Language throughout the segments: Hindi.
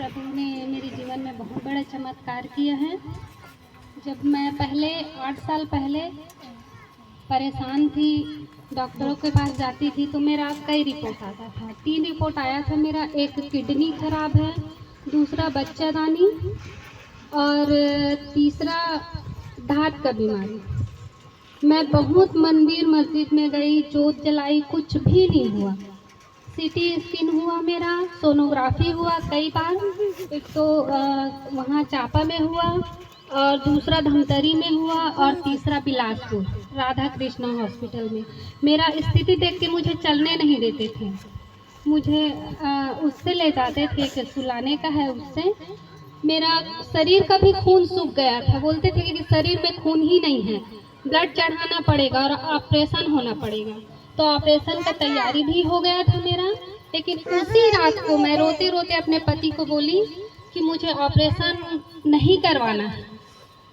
प्रभु ने मेरे जीवन में बहुत बड़ा चमत्कार किया है। जब मैं पहले 8 साल पहले परेशान थी, डॉक्टरों के पास जाती थी तो मेरा कई रिपोर्ट आता था। 3 रिपोर्ट आया था मेरा। एक किडनी खराब है, दूसरा बच्चादानी और तीसरा दांत का बीमारी। मैं बहुत मंदिर मस्जिद में गई, जोत जलाई, कुछ भी नहीं हुआ। सीटी स्कैन हुआ मेरा, सोनोग्राफी हुआ कई बार। एक तो वहाँ चापा में हुआ और दूसरा धमतरी में हुआ और तीसरा बिलासपुर राधा कृष्णा हॉस्पिटल में। मेरा स्थिति देख के मुझे चलने नहीं देते थे, मुझे उससे ले जाते थे कि सुलाने का है उससे। मेरा शरीर का भी खून सूख गया था, बोलते थे कि शरीर में खून ही नहीं है, ब्लड चढ़ाना पड़ेगा और ऑपरेशन होना पड़ेगा। तो ऑपरेशन का तैयारी भी हो गया था मेरा। लेकिन उसी रात को मैं रोते रोते अपने पति को बोली कि मुझे ऑपरेशन नहीं करवाना है,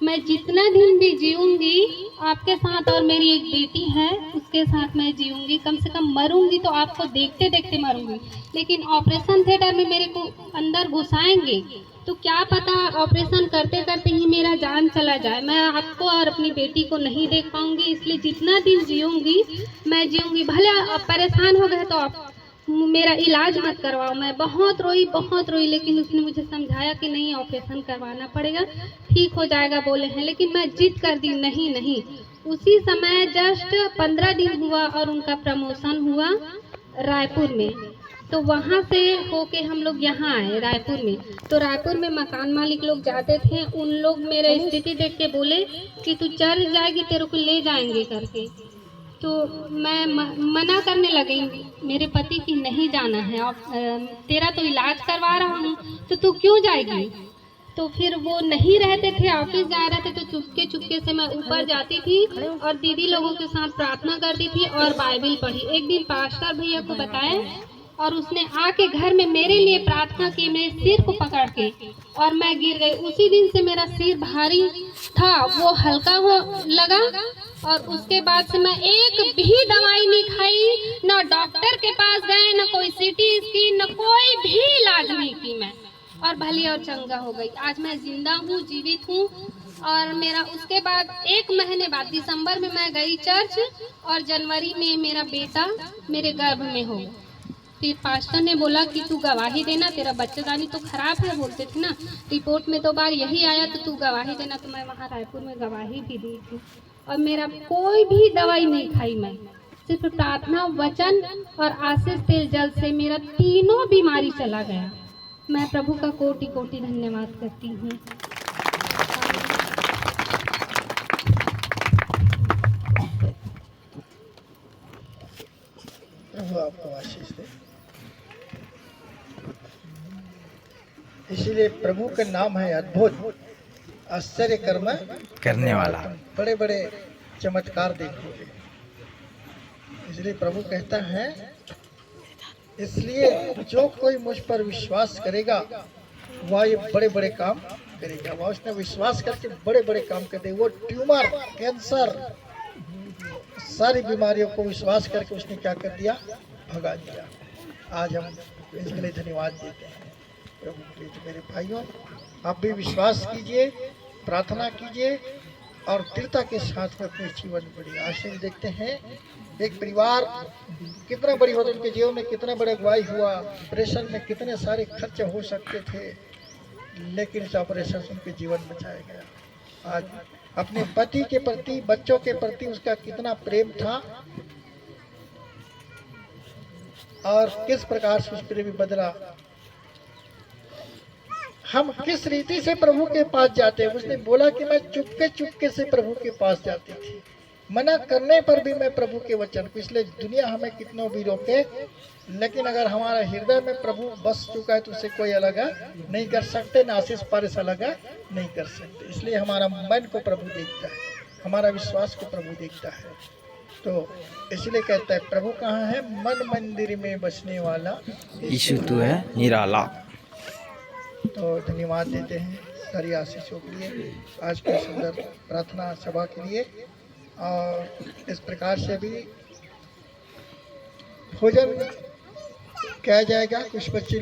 मैं जितना दिन भी जीऊंगी आपके साथ, और मेरी एक बेटी है उसके साथ मैं जीऊंगी, कम से कम मरूंगी तो आपको देखते देखते मरूंगी। लेकिन ऑपरेशन थिएटर में मेरे को अंदर घुसाएंगे तो क्या पता ऑपरेशन करते करते ही मेरा जान चला जाए, मैं आपको और अपनी बेटी को नहीं देख पाऊंगी। इसलिए जितना दिन जीऊंगी मैं जीऊंगी, भले आप परेशान हो गए तो आप मेरा इलाज मत करवाओ। मैं बहुत रोई, लेकिन उसने मुझे समझाया कि नहीं ऑपरेशन करवाना पड़ेगा, ठीक हो जाएगा बोले हैं। लेकिन मैं जिद कर दी, नहीं नहीं। उसी समय जस्ट 15 दिन हुआ और उनका प्रमोशन हुआ रायपुर में। तो वहाँ से होके हम लोग यहाँ आए रायपुर में। तो रायपुर में मकान मालिक लोग जाते थे, उन लोग मेरे स्थिति देख के बोले कि तू चल जाएगी, तेरे को ले जाएंगे करके। तो मैं मना करने लगी मेरे पति की, नहीं जाना है, और तेरा तो इलाज करवा रहा हूँ तो तू क्यों जाएगी। तो फिर वो नहीं रहते थे, ऑफिस जा रहे थे, तो चुपके चुपके से मैं ऊपर जाती थी और दीदी लोगों के साथ प्रार्थना करती थी और बाइबल पढ़ी। एक दिन पास्टर भैया को बताया और उसने आके घर में मेरे लिए प्रार्थना की, मेरे सिर को पकड़ के, और मैं गिर गई। उसी दिन से मेरा सिर भारी था वो हल्का हो लगा, और उसके बाद से मैं एक भी दवाई नहीं खाई, ना डॉक्टर के पास गए, ना कोई सीटी स्कैन, ना कोई भी इलाज नहीं की मैं, और भली और चंगा हो गई। आज मैं जिंदा हूँ, जीवित हूँ। और मेरा उसके बाद 1 महीने बाद दिसंबर में मैं गई चर्च, और जनवरी में मेरा बेटा मेरे गर्भ में हो। फिर पास्टर ने बोला कि तू गवाही देना, तेरा बच्चेदानी तो खराब है, बोलते थे ना, रिपोर्ट में तो बार यही आया, तो तू गवाही देना। तो मैं वहाँ रायपुर में गवाही भी दी थी, और मेरा कोई भी दवाई नहीं खाई, मैं सिर्फ प्रार्थना, वचन और आशीष तेल जल से मेरा तीनों बीमारी चला गया। मैं प्रभु का कोटि कोटि धन्यवाद करती हूँ। प्रभु आपको आशीष दे। इसीलिए प्रभु का नाम है अद्भुत, आश्चर्य कर्म करने वाला। बड़े बड़े चमत्कार देखोगे। इसलिए प्रभु कहता है, इसलिए जो कोई मुझ पर विश्वास करेगा वह ये बड़े बड़े काम करेगा। वह उसने विश्वास करके बड़े बड़े काम कर दे। वो ट्यूमर, कैंसर, सारी बीमारियों को विश्वास करके उसने क्या कर दिया, भगा दिया। आज हम इसके लिए धन्यवाद देते हैं प्रभु के लिए। तो मेरे भाइयों, आप भी विश्वास कीजिए, प्रार्थना कीजिए और दृढ़ता के साथ में अपने जीवन बढ़िए। आज से देखते हैं एक परिवार कितना बड़ी होता, उनके जीवन में कितना बड़ा अगुवाई हुआ, ऑपरेशन में कितने सारे खर्च हो सकते थे, लेकिन इस ऑपरेशन से उनके जीवन बचाया गया। आज अपने पति के प्रति, बच्चों के प्रति उसका कितना प्रेम था और किस प्रकार से उस प्रेम भी बदला। हम किस रीति से प्रभु के पास जाते हैं। उसने बोला कि मैं चुपके चुपके से प्रभु के पास जाती थी, मना करने पर भी मैं प्रभु के वचन को, इसलिए दुनिया हमें कितनों भी रोके, लेकिन अगर हमारा हृदय में प्रभु बस चुका है तो उसे कोई अलग नहीं कर सकते, ना आशीष पारिश अलग नहीं कर सकते। इसलिए हमारा मन को प्रभु देखता है, हमारा विश्वास को प्रभु देखता है। तो इसलिए कहता है, प्रभु कहाँ है, मन मंदिर में बसने वाला यीशु तू है निराला। तो धन्यवाद देते हैं सारी आशीषों के लिए, आज की सुंदर प्रार्थना सभा के लिए। और इस प्रकार से भी भोजन किया जाएगा। कुछ बच्चे लोग